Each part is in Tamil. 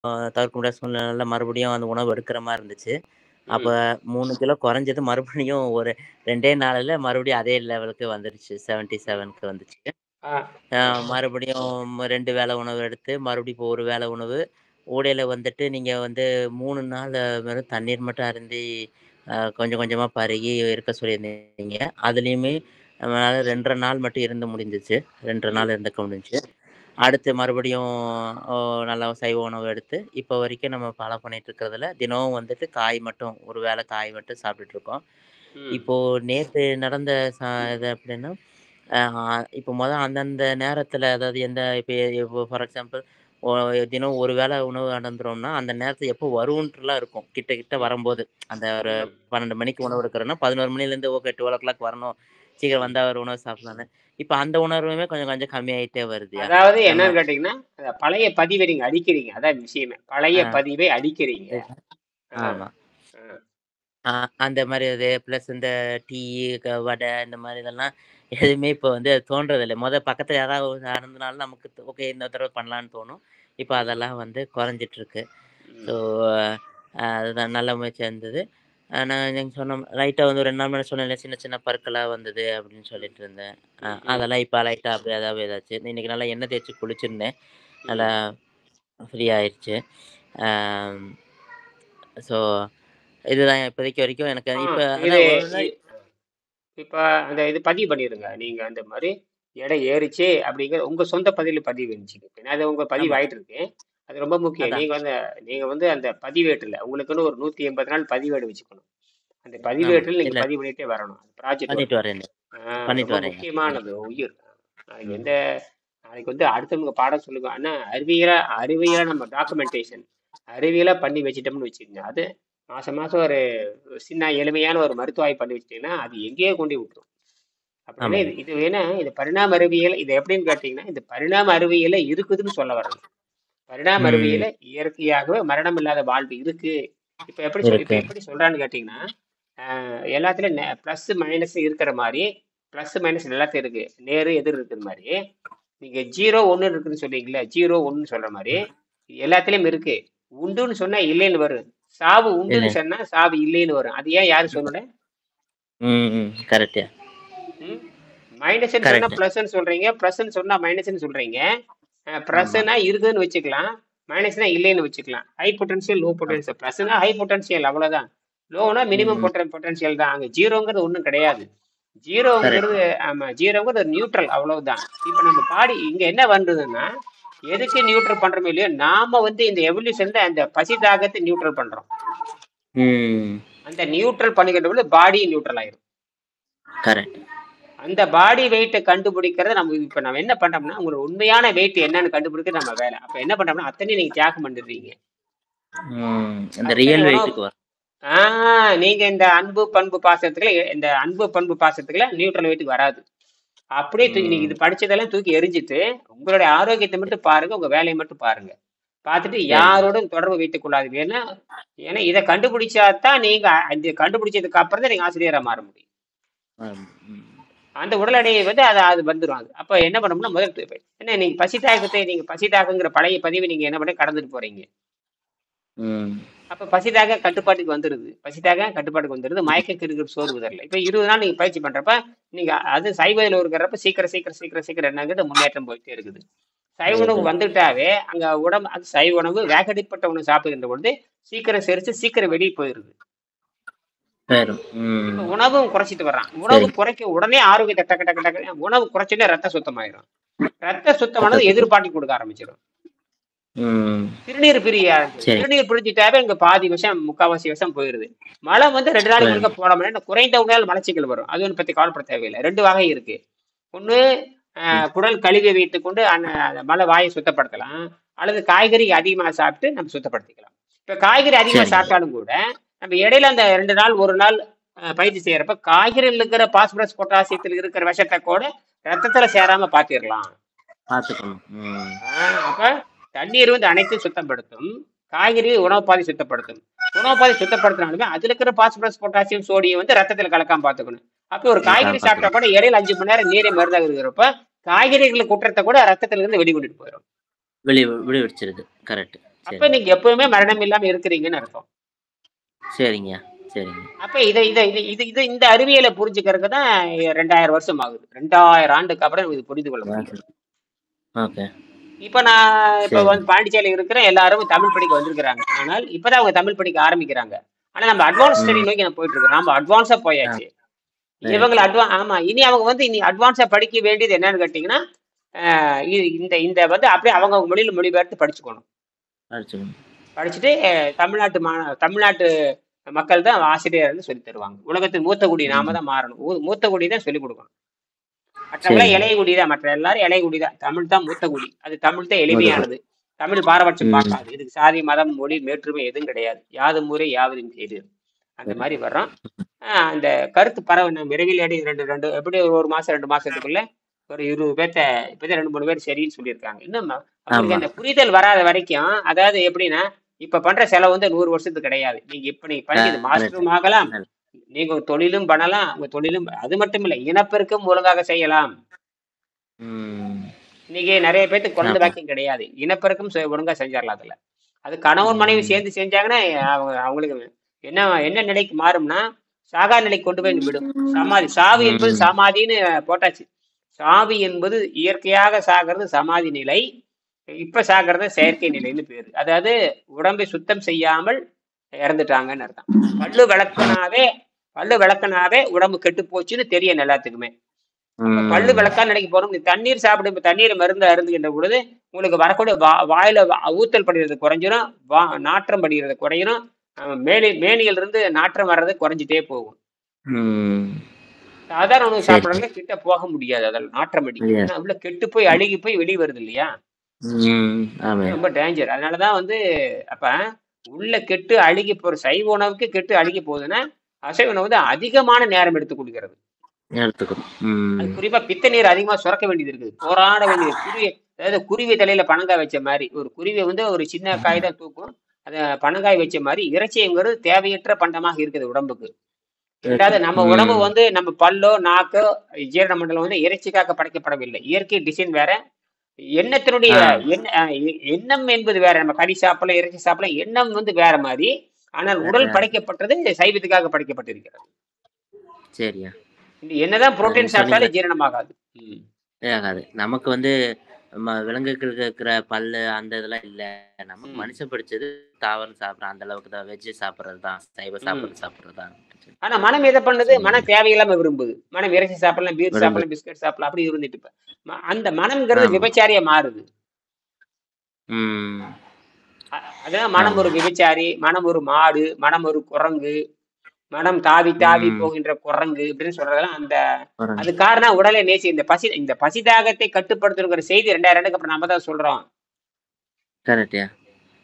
தவிர்க்க முடியாத சூழ்நிலையில மறுபடியும் அந்த உணவு எடுக்கிற மாரி இருந்துச்சு. அப்ப ம். 3 கிலோ குறைஞ்சது மறுபடியும் ஒரு 2டே நாள்ல மறுபடியும் அதே லெவலுக்கு வந்துருச்சு. ம். 77க்கு வந்துச்சு. ஆ. மறுபடியும் 2 வேள உணவு எடுத்து, மறுபடியும் இப்போ 1 வேள உணவு. ஊடையில வந்துட்டு நீங்க வந்து 3 நாள் வெறும் தண்ணீர் மட்டும் அருந்தி, கொஞ்சம் கொஞ்சமா பருகி இருக்க சொல்லியிருந்தீங்க. அதுலயுமே நம்மளால 2 1/2 நாள் மட்டும் இருந்து முடிஞ்சுச்சு. 2 1/2 ம். நாள் இருந்துக்க முடிஞ்சுச்சு. அடுத்து மறுபடியும் ஓ நல்லா சைவ உணவு எடுத்து, இப்போ வரைக்கும் நம்ம ஃபாலோ பண்ணிட்டு இருக்கிறதுல, தினமும் வந்துட்டு காய் மட்டும், ஒரு வேள காய் மட்டும் சாப்பிட்டுட்டு இருக்கோம். ம். இப்போ நேத்து நடந்த இது எப்படின்னா, அ இப்போ அந்தந்த நேரத்தில அதாவது இப்போ ஃபார் எக்ஸாம்பிள் ஒ தினம் ஒரு வேள உணவு அருந்துறோம்னா, அந்த நேரத்துல எப்போ வரும்ன்ட்டுலாம் இருக்கும். கிட்ட கிட்ட ம். வரும்போது. அந்த ஒரு ம். 12 மணிக்கு உணவு எடுக்கிறோம்னா, 11 மணிலேருந்து ஓகே 12:00 வரணும். சீக்கிரம் ம். வந்தா ஒரு உணவு சாப்பிடலான்னு. இப்ப அந்த உணர்வுமே கொஞ்சம் கொஞ்சம் கம்மியாயிட்டே வருதுயா. அதாவது நம்ம என்னன்னு கேட்டீங்கன்னா, அந்த பழைய பதிவ நீங்க அழிக்கிறீங்க. அதான் விஷயமே. பழைய ஆ பதிவை அழிக்கிறீங்க. ஆ. ஆமா. ஆ. ஆ அந்த மாரி இது பிளஸ் இந்த டீ, வடை இந்த மாரி இதெல்லாம் எதுவுமே இப்போ வந்து தோன்றதில்ல. பக்கத்துல யாராவது அருந்துனாலும் நமக்கு ஓகே இந்த தடவ பண்ணலான்னு தோணும். இப்ப ம். அதெல்லாம் வந்து குறைஞ்சிட்டுருக்கு. ஸோ, ம். அதுதான் நல்ல முயற்சியா இருந்தது. நான் நீங்க சொன்ன லைட்டா வந்து 2 நாள் முன்னாடி சொன்னேன்ல, சின்ன சின்ன பற்களா வந்தது அப்படின்னு ம். சொல்லிட்டு இருந்தேன். ம். ம். அதெல்லாம் இப்ப லைட்டா அப்படியே அதாவே இதாச்சு. இன்னைக்கு நல்லா எண்ணெய் தேய்ச்சு குளிச்சிருந்தேன். நல்லா ம். ஃப்ரீ ஆயிருச்சு. அம் ஸோ, இதுதான் இப்போதைக்கு வரைக்கும் எனக்கு ஆ. இப்ப இது அதான் ஒரு இ நாள் இப்ப அந்த இது பதிவு பண்ணிருங்க. நீங்க அந்த மாரி எடை ஏறுச்சு அப்படிங்கிற உங்க சொந்த பதிவு இருந்துச்சுங்க. ஏன்னா அது உங்க பதிவு ஆமா. ஆயிட்டு இருக்கு. அது ரொம்ப முக்கியம். அதான். நீங்க வந்து அந்த பதிவேட்டுல உங்களுக்குன்னு ஒரு 180 நாள் பதிவேடு வச்சுக்கணும். அந்த ஆமா. பதிவேட்டில நீங்க இல்ல பதிவு பண்ணிட்டே வரணும். ப்ராஜெக்ட் பண்ணிட்டு ஒர்க். வரேன். அது பண்ணிட்டு ரொம்ப வரேங்க. முக்கியமானது. உயிர். நாளைக்கு ம். எந்த நாளைக்கு வந்து அடுத்தவங்க பாடம் சொல்லுங்க. ஆனா அறிவியலா நம்ம டாக்குமெண்டேஷன் அறிவியலா பண்ணி வச்சுட்டோம்னு வச்சுக்கங்க. அது மாசம் மாசம் ஒரு சின்ன எளிமையான ஒரு மருத்துவ ஆய்வு பண்ணி வச்சுட்டீங்கன்னா, அது எங்கேயோ கொண்டு விட்டுரும். அப்படின்னா இது ஆமாங்க. இது வேணா இது பரிணாம அறிவியல் இது எப்படின்னு கேட்டீங்கன்னா, இது பரிணாம அறிவியல்ல இருக்குதுன்னு சொல்ல வரேன். பரிணாம ம். அறிவியல்ல இயற்கையாகவே மரணம் இல்லாத வாழ்வு இருக்கு. இப்ப இருக்கு. எப்படி சொல்றான்னு கேட்டீங்கன்னா, எல்லாத்துலயும் பிளஸ் மைனஸ் இருக்கிற மாதிரி பிளஸ் மைனஸ் எல்லாத்தையும் இருக்கு. நேரு எதிர் இருக்கிற மாதிரி நீங்க 0 1 இருக்குன்னு சொல்றீங்களே 0 1 சொல்ற மாதிரி எல்லாத்துலயும் இருக்கு. உண்டுன்னு சொன்னா இல்லைன்னு வரும். சாவு இல்ல. உண்டுன்னு சொன்னா சாவு இல்லைன்னு வரும். அது ஏன் யாரு சொல்லல? ம், ம். கரெக்ட்டு. ம். மைனஸ்ன்னு சொன்னா கரெக்ட்டு. பிளஸ்ன்னு சொல்றீங்க. பிளஸ்ன்னு சொன்னா மைனஸ்ன்னு சொல்றீங்க. ஆமா. பிளஸ்னா இருக்குதுன்னு வச்சுக்கலாம். மைனஸ்னா இல்லைன்னு வச்சுக்கலாம். High potential, low potential. பிளஸ்னா ஹை பொட்டன்ஷியல் அவ்வளவுதான். லோனா மினிமம் ம். பொட்டன்ஷியல் தான். அங்க ஜீரோங்கிறது ஒண்ணும் கிடையாது. கரெக்ட். ஜீரோங்கிறது ஆமா ஜீரோங்கிறது நியூட்ரல் அவ்வளவுதான். இப்ப நம்ம பாடி இங்க என்ன வந்ததுன்னா எதுக்கு நியூட்ரல் பண்றோமோ இல்லையோ நாம வந்து இந்த எவல்யூஷன்ல அந்த பசி தாகத்தை நியூட்ரல் பண்றோம். ம். அந்த நியூட்ரல் பண்ணிக்கிட்ட பொழுது பாடி நியூட்ரல் ஆயிரும். கரெக்ட். அந்த பாடி வெயிட்ட கண்டுபிடிக்கிறத நம்ம என்ன பண்றோம்னா உங்களோட உண்மையான வெயிட் என்னன்னு கண்டுபிடிக்கிறது நம்ம வேலை. அப்ப என்ன பண்றோம்னா அத்தனையும் நீங்க தியாகம் பண்ணிடுறீங்க. ம். இந்த அத்தனை ரியல் உணவு வெயிட்டுக்கு வரும். நீங்க இந்த அன்பு பண்பு பாசத்துக்குள்ள இந்த அன்பு பண்பு பாசத்துக்குள்ள நியூட்ரல் வெயிட்டுக்கு வராது. அப்படியே தூக்கி நீங்க ம். இது படிச்சதெல்லாம் தூக்கி எரிஞ்சிட்டு உங்களுடைய ஆரோக்கியத்தை மட்டும் பாருங்க, உங்க வேலையை மட்டும் பாருங்க. பார்த்துட்டு சரிங்க. யாரோடும் தொடர்பு வைத்துக் கொள்ளாதீங்க. ஏன்னா ஏன்னா இதை கண்டுபிடிச்சாதான் நீங்க இந்த கண்டுபிடிச்சதுக்கு அப்புறம் தான் நீங்க ஆசிரியரா மாற முடியும். ம். அந்த உடல் எடையை வந்து அது வந்துடும். அது அப்ப என்ன பண்ணணும்னா என்ன நீங்க பசி தாகங்கிற பழைய பதிவை நீங்க என்ன பண்ண கடந்துட்டு போறீங்க. ம். அப்ப பசிதாக கட்டுப்பாட்டுக்கு வந்துருது. மயக்க கிருகிரு சோர்வு தரல. இப்ப 20 நாள் நீங்க பயிற்சி பண்றப்ப நீங்க அது சைவ இருக்கிறப்ப சீக்கிரம் என்னங்கிறது முன்னேற்றம் போயிட்டே இருக்குது. சைவ உணவு இருக்குது. வந்துட்டாவே அங்க உடம்பு அது சைவ உணவு வேகடிப்பட்ட உணவு சாப்பிடுகின்ற பொழுது சீக்கிரம் செரிச்சு சீக்கிரம் வெளியே போயிருது. வரும். ம். இப்ப உணவும் குறைச்சிட்டு வர்றான். உணவு சரி. குறைக்க உடனே ஆரோக்கியத்தை டக்கு டக்கு டக்கு உணவு குறைச்சுட்டே ரத்த சுத்தமாயிரும். ரத்த சுத்தமானது ரத்தத்துக்கு. எதிர்பார்ட்டி கொடுக்க ஆரம்பிச்சிடும். ம். சிறுநீர் பிரிய ஆரம்பிச்சிடும். சரி. சிறுநீர் பிரிஞ்சுட்டாவே இங்க பாதி விஷம் முக்காவாசி விஷம் போயிருது. மலம் வந்து 2 நாளைக்கு வரும். ஒருக்க போட முடியாது. குறைந்த உணவில் மலச்சிக்கல் வரும். அது ஒன்று பத்தி கவலைப்பட தேவையில்லை. 2 வகை இருக்கு. ஒண்ணு ம். குடல் கழுவியை வைத்துக் கொண்டு அந்த மல வாயை சுத்தப்படுத்தலாம். அல்லது காய்கறி அதிகமா சாப்பிட்டு நம்ம சுத்தப்படுத்திக்கலாம். இப்ப காய்கறி அதிகமா சரிங்க. சாப்பிட்டாலும் கூட நம்ம இடையில அந்த 2 நாள் 1 நாள் பயிற்சி செய்யறப்ப காய்கறியில் இருக்கிற பாஸ்பரஸ் பொட்டாசியத்தில் இருக்கிற விஷத்தை கூட ரத்தத்துல சேராம பாத்திரலாம். பார்த்துக்கணும். ம். அப்ப தண்ணீர் வந்து அனைத்தையும் சுத்தப்படுத்தும். காய்கறி உணவு பாதை சுத்தப்படுத்தும். உணவு பாதை சுத்தப்படுத்தினாலுமே அதுல இருக்கிற பாஸ்பரஸ் பொட்டாசியம் சோடியம் வந்து ரத்தத்துல கலக்காம பாத்துக்கணும். அப்ப ஒரு காய்கறி சாப்பிட்டா பார்த்துக்கணும். கூட இடையில 5 மணி நேரம் நீரை மருந்தாக இருக்கிறப்ப காய்கறிகளை குற்றத்தை கூட ரத்தத்துல இருந்து வெளிக்கொண்டுட்டு போயிடும். விடுவிச்சிருது. கரெக்ட். அப்ப சரிங்க. நீங்க எப்பவுமே மரணம் இல்லாம இருக்கிறீங்கன்னு அர்த்தம். சரிங்கய்யா. சரிங்க. அப்ப இத இத இது இது இது இந்த அறிவியலை புரிஞ்சுக்கிறதுக்கு தான் 2000 வருஷம் ஆகுது. 2000 ஆண்டுக்கு அப்புறம் இது புரிந்து கொள்ள முடிகிறது. ஓகே. இப்ப நான் இப்ப சரி. வந்து பாண்டிச்சேரியில இருக்கிற எல்லாரும் தமிழ் படிக்க வந்திருக்கிறாங்க. ஆனால் இப்பதான் அவங்க தமிழ் படிக்க ஆரம்பிக்கிறாங்க. ஆனா நம்ம அட்வான்ஸ் ஸ்டடி ம். நோக்கி நம்ம போயிட்டு இருக்கோம். நம்ம அட்வான்ஸா ஆ. போயாச்சு. இவங்கள ஆயாச்சு. ஆமா. இனி அவங்க வந்து இனி அட்வான்ஸா படிக்க வேண்டியது என்னன்னு கேட்டீங்கன்னா, இந்த இந்த வந்து அப்படியே அவங்க மொழியில மொழிபெயர்த்து படிச்சுக்கணும். அடிச்சுக்கணும். படிச்சுட்டு தமிழ்நாட்டு மக்கள் தான் ஆசிரியர் வந்து சொல்லித் தருவாங்க. உலகத்தின் மூத்த குடி நாம ம். தான் மாறணும். மூத்த குடி தான் சொல்லிக் கொடுக்கணும். மற்றவங்களாம் சரிங்க. இளைய குடி தான். மற்ற எல்லாரும் இளைய குடி தான். தமிழ் தான் மூத்த குடி. அது தமிழ் தான் முதல்ல. எளிமையானது. தமிழ் பாரபட்சம் ம். பார்க்காது. இதுக்கு சாதி, மதம், மொழி, வேற்றுமை எதுவும் கிடையாது. யாதும் ஊரே யாவரும் கேளீர். அந்த சரி. மாதிரி வர்றோம். அந்த கருத்து பரவ விரைவில் அடி 2 எப்படி ஒரு மாசம் 2 மாசத்துக்குள்ள ஒரு 20 பேர்த்த இப்பதான் 2, 3 பேர் சரின்னு சொல்லியிருக்காங்க. இன்னும் அவங்களுக்கு ஆமா. அந்த புரிதல் வராத வரைக்கும், அதாவது எப்படின்னா, இப்ப பண்ற செலவு வந்து 100 வருஷத்துக்கு கிடையாது. நீங்க இப்ப நீங்க படிச்சது கரெக்ட். மாஸ்டரும் ஆகலாம். நீங்க ஒரு தொழிலும் பண்ணலாம். உங்க தொழிலும் அது மட்டும் இல்ல, இனப்பெருக்கம் ஒழுங்காக செய்யலாம். ம். இன்னைக்கு நிறைய பேத்துக்கு குழந்தை ஆமா. பாக்கியம் கிடையாது. இனப்பெருக்கம் ஒழுங்கா செஞ்சிடலாம் அதுல. அது கணவன் மனைவி ம். சேர்ந்து செஞ்சாங்கன்னா, அவங்களுக்கு என்ன என்ன நிலைக்கு மாறும்னா, சாகா நிலைக்கு கொண்டு போய் விடும். சமாதி சாவு என்பது ம். சமாதின்னு போட்டாச்சு. சாவி என்பது இயற்கையாக சாகிறது சமாதி நிலை. இப்ப சாகிறது செயற்கை நிலைன்னு பேரு. அதாவது உடம்பை சுத்தம் செய்யாமல் இறந்துட்டாங்கன்னு அர்த்தம். பல்லு விளக்குனாவே பல்லு விளக்குனாவே உடம்பு கெட்டு போச்சுன்னு தெரியும் எல்லாத்துக்குமே. அப்ப பல்லு ம். விளக்கா நிலைக்கு போறோம். நீ தண்ணீர் சாப்பிடு. இப்ப தண்ணீர் மருந்து அருந்துகின்ற பொழுது உங்களுக்கு வரக்கூடிய வாயில ஊத்தல் படிகிறது குறைஞ்சிரும். நாற்றம் படிகிறது குறையிரும். மேனியில இருந்து நாற்றம் வர்றது குறைஞ்சிட்டே போகும். ம். சாதாரண உணவு சரி. சாப்பிடறவங்க கிட்ட போக முடியாது. அதில் நாற்றம் அடிக்கும். இல்லையா? ஏன்னா உள்ள கெட்டு போய் அழுகி போய் வெளியே வருது இல்லையா? ம். அது ஆமாய்யா. ரொம்ப டேஞ்சர். அதனாலதான் வந்து அப்ப உள்ள கெட்டு அழுகி போற சைவ உணவுக்கு கெட்டு அழுகி போகுதுன்னா, அசைவ உணவு வந்து அதிகமான நேரம் எடுத்துக் கொடுக்கிறது. எடுத்துக்கணும். அது ம். குறிப்பா பித்த நீர் அதிகமா சுரக்க வேண்டியது இருக்குது. போராட வேண்டியது. அதாவது குருவி தலையில பனங்காய் வச்ச மாதிரி. ஒரு குருவி வந்து ஒரு சின்ன காய் தான் தூக்கும். அத பனங்காய் வச்ச மாதிரி இறைச்சிங்கிறது தேவையற்ற பண்டமாக இருக்குது உடம்புக்கு. இருக்கு. இரண்டாவது நம்ம உடம்பு ம். வந்து நம்ம பல்லோ, நாக்கோ, ஜீரண மண்டலம் வந்து இறைச்சிக்காக படைக்கப்படவில்லை. இயற்கை டிசைன் வேற. எண்ணத்தினுடைய ஆ. எண்ணம் என்பது வேற. நம்ம கறி சாப்பிடலாம், இறைச்சி சாப்பிடலாம். எண்ணம் வந்து வேற மாதிரி. ஆனால் உடல் வேற. படைக்கப்பட்டது சைவத்துக்காக படைக்கப்பட்டிருக்கிறது. சரியா. என்னதான் நீங்க புரோட்டீன் சொன்னீங்களே சாப்பிட்டாலும் ஜீரணமாகாது. ம். ஆகாது. நமக்கு வந்து விலங்குகளுக்கு இருக்கிற பல்லு அந்த இதெல்லாம் இல்ல. நமக்கு ம். மனுஷன் பிடிச்சது தாவரம் சாப்பிடுறோம். அந்த அளவுக்கு தான் வெஜ் சாப்பிடுறது தான். சைவ ம். சாப்பிடுறது தான். ஆனா மனம் எதை பண்ணுது? சரிங்க. மனம் தேவையில்லாம விரும்புது. மனம் இறைச்சி சாப்பிடலாம், பீர் விரும்பு. சாப்பிடலாம், பிஸ்கட் சாப்பிடலாம் அப்படி இருந்துட்டு இப்ப. அந்த மனம்ங்கிறது ஆமா. விபச்சாரியா மாறுது. ம். அதான் மனம் ஆமா. ஒரு விபச்சாரி, மனம் ஒரு மாடு, மனம் ஒரு குரங்கு, மனம் தாவி தாவி ம். போகின்ற குரங்கு இப்படின்னு சொல்றதெல்லாம் போறாங்க. அது காரணம் உடலை நேசி இந்த பசிதாகத்தை கட்டுப்படுத்தணுங்கிற செய்தி 2000 ஆண்டுக்கு அப்புறம் நம்ம தான் சொல்றோம். கரெக்ட்யா.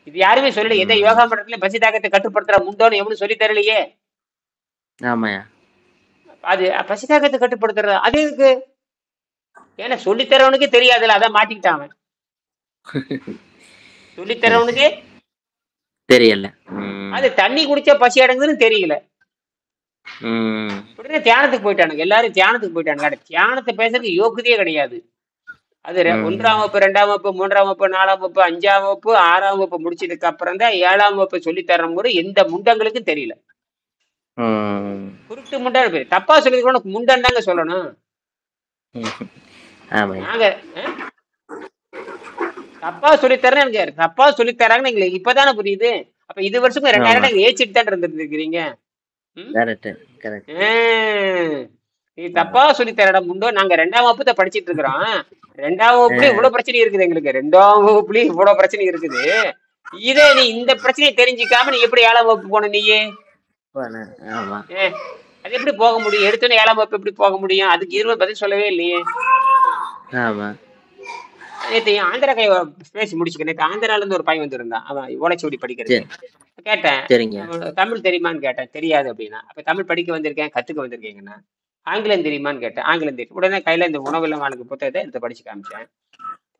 இது யாருமே சொல்லல. எந்த ம். யோகா மன்றத்திலயும் பசிதாகத்தை கட்டுப்படுத்துற முண்டோன்னு எவனும் சொல்லி தரலையே. ஆமாய்யா. அது பசிதாகத்தை கட்டுப்படுத்துறது அது இருக்கு. ஏன்னா சொல்லித்தரவனுக்கே தெரியாதுல்ல, அதான் மாட்டிக்கிட்டான் அவன். கரெக்ட். சொல்லித்தரவனுக்கே தெரியல. ம். அது தண்ணி குடிச்சா பசி அடங்குதுன்னு தெரியல. ம். உடனே தியானத்துக்கு போயிட்டானுங்க. எல்லாரும் தியானத்துக்கு போயிட்டானுங்க. தியானத்தை பேசுறதுக்கு யோகியதையே கிடையாது. அது ம். 1ஆம் வகுப்பு, 2ஆம் வகுப்பு, 3ஆம் வகுப்பு, 4ஆம் வகுப்பு, 5ஆம் வகுப்பு, 6ஆம் வகுப்பு முடிச்சதுக்கு அப்புறம் தான் 7ஆம் வகுப்பு சொல்லி தர முறை எந்த முண்டங்களுக்கும் தெரியல. ம். குருட்டு முண்டன் பேரு. தப்பா சொல்லிருக்கோம் உனக்கு முண்டன் தாங்க சொல்லணும். ஆமாய்யா. நாங்க தப்பா சொல்லித்தரேன்னு எனக்கு தப்பா சொல்லித்தராங்கன்னு எங்களுக்கு இப்பதானே புரியுது. அப்ப இது வருஷம் 2000 ஆமா. நீங்க ஏச்சிட்டு தான் இருந்துட்டு இருக்கிறீங்க. ம்? கரெக்ட். கரெக்ட். நீ ஆமா. தப்பா சொல்லி தரடா முண்டோ. நாங்க 2ஆம் வகுப்பு தான் படிச்சிட்டு இருக்கிறோம். 2ஆம் வகுப்புலயும் அ. இவ்வளவு பிரச்சனை இருக்குது எங்களுக்கு. 2ஆம் வகுப்புலயும் இவ்வளவு பிரச்சனை இருக்குது. இதே நீ இந்த பிரச்சனையை தெரிஞ்சுக்காம நீ எப்படி 7ஆம் வகுப்பு போன நீயே? போனேன். ஆமா. ஏ, அது எப்படி போக முடியும்? எடுத்தோன்னே 7ஆம் வகுப்பு எப்படி போக முடியும்? அதுக்கு இருவர் பதில் சொல்லவே இல்லையே. ஆமா. நேத்து ஆந்திரா கை பேசி முடிச்சுக்க. நேத்து ஆந்திரால இருந்து ஒரு பையன் வந்திருந்தான். அவன் ஓலைச்சுவடி படிக்கிறதுக்கு. சரி. கேட்டேன். சரிங்க. தமிழ் தெரியுமான்னு கேட்டேன். தெரியாது அப்படின்னா. அப்ப தமிழ் படிக்க வந்திருக்கேன், கத்துக்க வந்திருக்கீங்கன்னா. ஆங்கிலம் தெரியுமான்னு கேட்டேன். ஆங்கிலம் தெரியும். உடனே கையில இந்த உணவில்லம் வாழ்க்கை புத்தகத்தை எடுத்து படிச்சு காமிச்சேன்.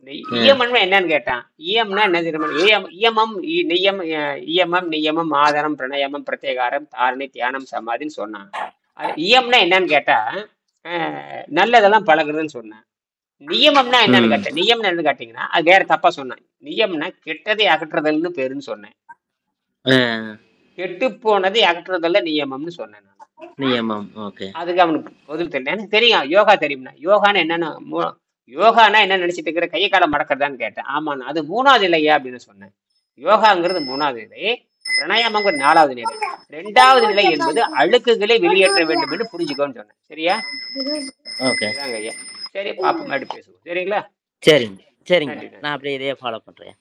இந்த அ. இயமம்னா என்னன்னு கேட்டான். இயம்னா என்ன தெரியுமா? இயமம் இயமம் நியமம் ஆதாரம் பிரணயமம் பிரத்யேகாரம் தாரணை தியானம் சமாதின்னு சொன்னான். இயம்னா என்னன்னு கேட்டா நல்லதெல்லாம் பழகுறதுன்னு சொன்னேன். நியமம்னா என்னன்னு ம். கேட்டேன். நியம்னா என்னன்னு கேட்டீங்கன்னா, அது வேற தப்பா சொன்னேன். நியம்னா கெட்டதை அகற்றுதல்னு பேருன்னு சொன்னேன். அ கெட்டுப் போனதை அகற்றுதல்ல நியமம்னு சொன்னேன் நானு. நியமம். ஓகே. அதுக்கு அவனுக்கு பதில் தெரியல. எனக்கு தெரியும். யோகா தெரியும்னா. யோகான்னா என்னன்னு யோகான்னா என்ன நினைச்சிட்டு இருக்கிற? கைய கால மடக்கிறதான்னு கேட்டேன். ஆமாண்ணா. அது 3வது நிலையா அப்படின்னு சொன்னேன். யோகாங்கிறது 3வது நிலை. பிராணாயாமங்கிறது 4வது நிலை. 2வது நிலை என்பது அழுக்குகளை வெளியேற்ற வேண்டும் என்று புரிஞ்சுக்கோன்னு சொன்னேன். சரியா? ஓகே. இதாங்க ஐயா. சரி பாப்போம். மறுபடியும் பேசுவோம். சரிங்களா? சரிங்க. சரிங்க. நன்றி, நன்றி. நான் அப்படியே இதையே ஃபாலோ பண்றேன்.